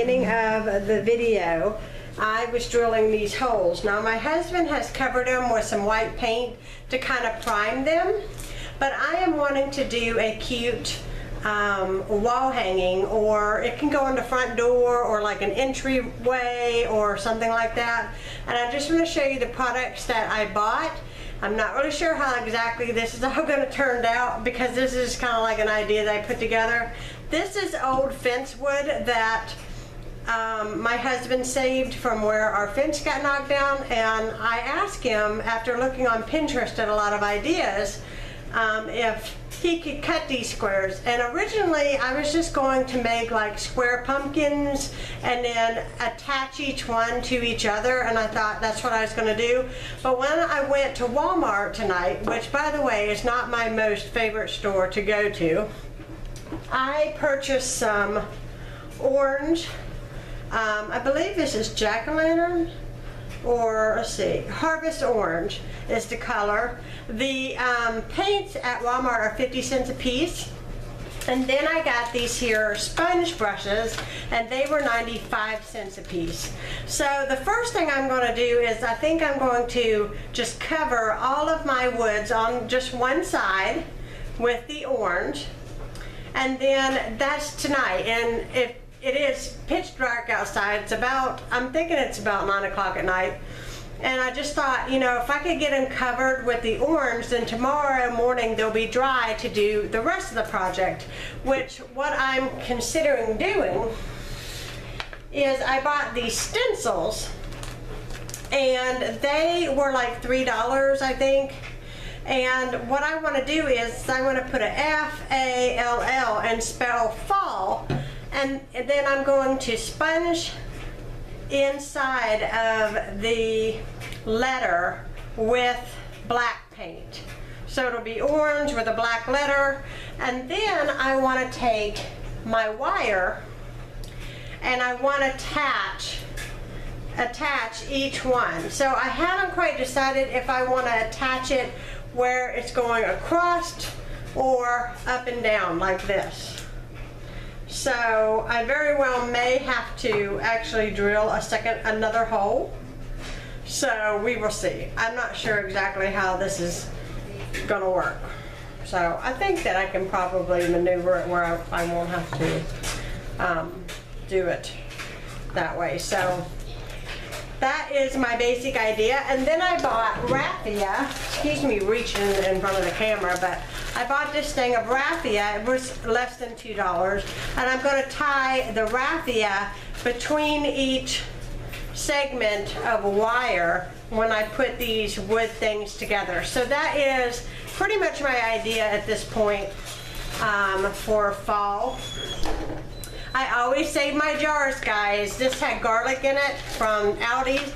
beginning of the video, I was drilling these holes. Now my husband has covered them with some white paint to kind of prime them, but I am wanting to do a cute wall hanging, or it can go on the front door or like an entryway or something like that. And I just want to show you the products that I bought. I'm not really sure how exactly this is all going to turn out, because this is kind of like an idea that I put together. This is old fence wood that my husband saved from where our fence got knocked down, and I asked him, after looking on Pinterest at a lot of ideas, if he could cut these squares. And originally I was just going to make like square pumpkins and then attach each one to each other, and I thought that's what I was going to do. But when I went to Walmart tonight, which by the way is not my most favorite store to go to, I purchased some orange, I believe this is jack-o'-lantern, or let's see, harvest orange is the color. The paints at Walmart are 50 cents a piece. And then I got these here sponge brushes, and they were 95 cents a piece. So the first thing I'm going to do is, I think I'm going to just cover all of my woods on just one side with the orange. And then that's tonight. And if it is pitch dark outside, it's about, I'm thinking it's about 9 o'clock at night. And I just thought, you know, if I could get them covered with the orange, then tomorrow morning they'll be dry to do the rest of the project. Which, what I'm considering doing is, I bought these stencils, and they were like $3, I think. And what I want to do is, I want to put a F-A-L-L and spell fall, and then I'm going to sponge inside of the letter with black paint. So it'll be orange with a black letter, and then I want to take my wire and I want to attach each one. So I haven't quite decided if I want to attach it where it's going across or up and down like this. So I very well may have to actually drill another hole. So we will see. I'm not sure exactly how this is going to work. So I think that I can probably maneuver it where I won't have to do it that way. So that is my basic idea. And then I bought raffia. Excuse me reaching in front of the camera, but I bought this thing of raffia. It was less than $2, and I'm going to tie the raffia between each segment of wire when I put these wood things together. So that is pretty much my idea at this point for fall. I always save my jars, guys. This had garlic in it from Aldi's.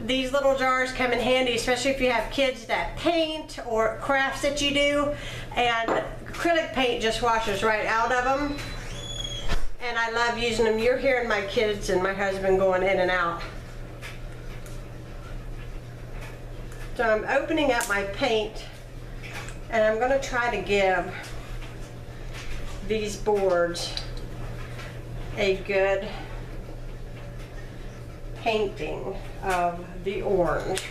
These little jars come in handy, especially if you have kids that paint or crafts that you do, and acrylic paint just washes right out of them, and I love using them. You're hearing my kids and my husband going in and out. So I'm opening up my paint, and I'm going to try to give these boards a good painting of the orange.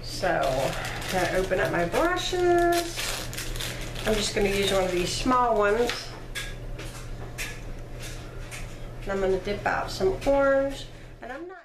So I'm going to open up my brushes. I'm just going to use one of these small ones, and I'm going to dip out some orange, and I'm not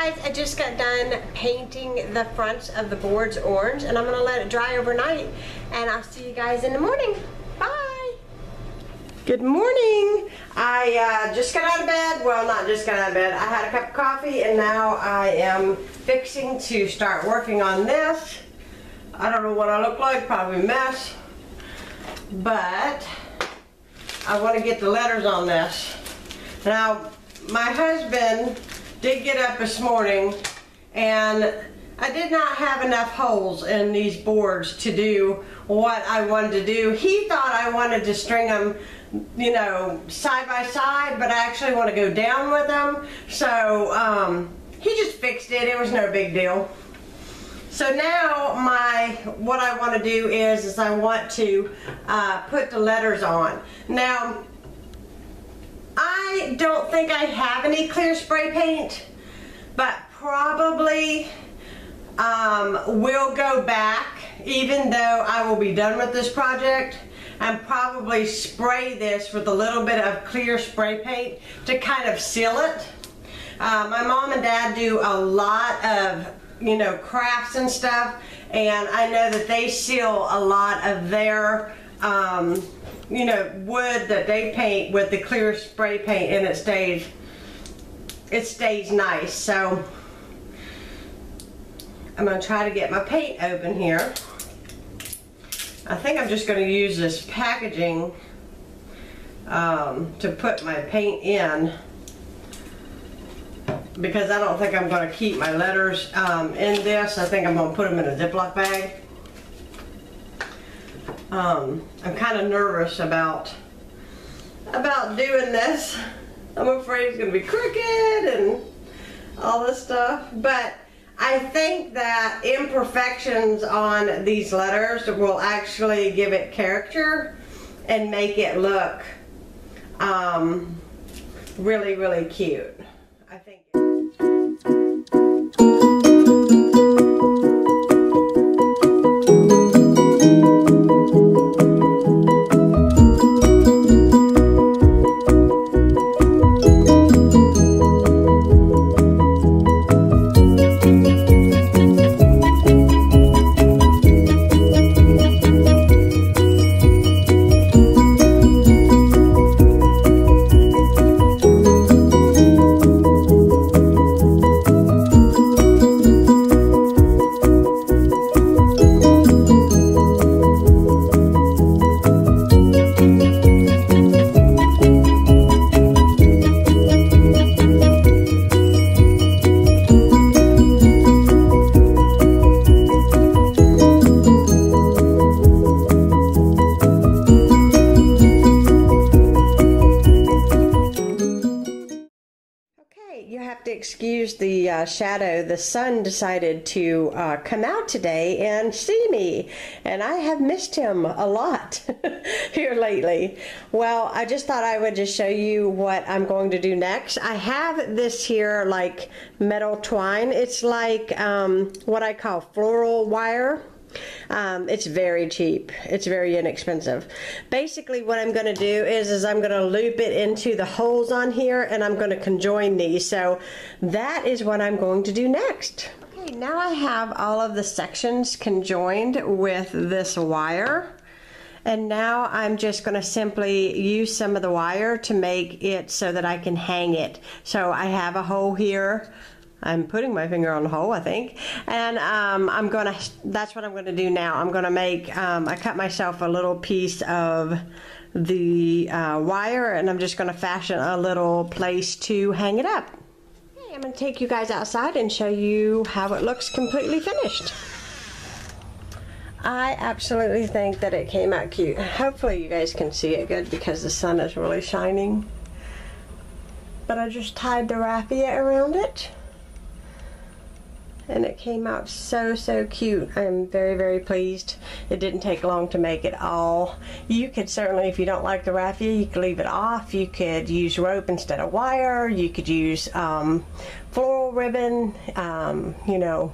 guys, I just got done painting the fronts of the boards orange, and I'm gonna let it dry overnight, and I'll see you guys in the morning. Bye. Good morning. I just got out of bed. Well, not just got out of bed. I had a cup of coffee, and now I am fixing to start working on this. I don't know what I look like, probably a mess, but I want to get the letters on this. Now, my husband did get up this morning, and I did not have enough holes in these boards to do what I wanted to do. He thought I wanted to string them, you know, side by side, but I actually want to go down with them. So he just fixed it. It was no big deal. So now what I want to do is I want to put the letters on. Now, I don't think I have any clear spray paint, but probably will go back, even though I will be done with this project, and probably spray this with a little bit of clear spray paint to kind of seal it. My mom and dad do a lot of, you know, crafts and stuff, and I know that they seal a lot of their you know, wood that they paint with the clear spray paint, and it stays nice. So I'm going to try to get my paint open here. I think I'm just going to use this packaging to put my paint in, because I don't think I'm going to keep my letters in this. I think I'm going to put them in a Ziploc bag. I'm kind of nervous about doing this. I'm afraid it's going to be crooked and all this stuff, but I think that imperfections on these letters will actually give it character and make it look really, really cute. I think. Excuse the shadow. The sun decided to come out today and see me, and I have missed him a lot here lately. Well, I just thought I would just show you what I'm going to do next. I have this here like metal twine. It's like what I call floral wire. It's very cheap. It's very inexpensive. Basically what I'm going to do is I'm going to loop it into the holes on here, and I'm going to conjoin these. So that is what I'm going to do next. Okay, now I have all of the sections conjoined with this wire. And now I'm just going to simply use some of the wire to make it so that I can hang it. So I have a hole here. I'm putting my finger on the hole, I think, and that's what I'm gonna do now. I'm gonna make, I cut myself a little piece of the wire, and I'm just gonna fashion a little place to hang it up. Okay, I'm gonna take you guys outside and show you how it looks completely finished. I absolutely think that it came out cute. Hopefully you guys can see it good because the sun is really shining. But I just tied the raffia around it, and it came out so cute. I'm very, very pleased. It didn't take long to make it all. You could certainly, if you don't like the raffia, you could leave it off. You could use rope instead of wire. You could use floral ribbon. You know,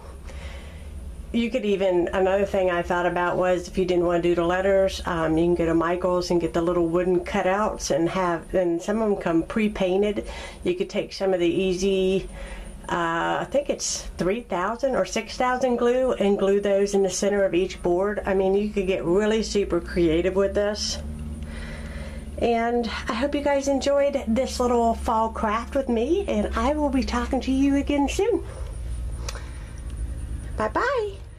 you could even, another thing I thought about was if you didn't want to do the letters, you can go to Michael's and get the little wooden cutouts and some of them come pre-painted. You could take some of the easy I think it's 3,000 or 6,000 glue, and glue those in the center of each board. I mean, you could get really super creative with this. And I hope you guys enjoyed this little fall craft with me, and I will be talking to you again soon. Bye-bye.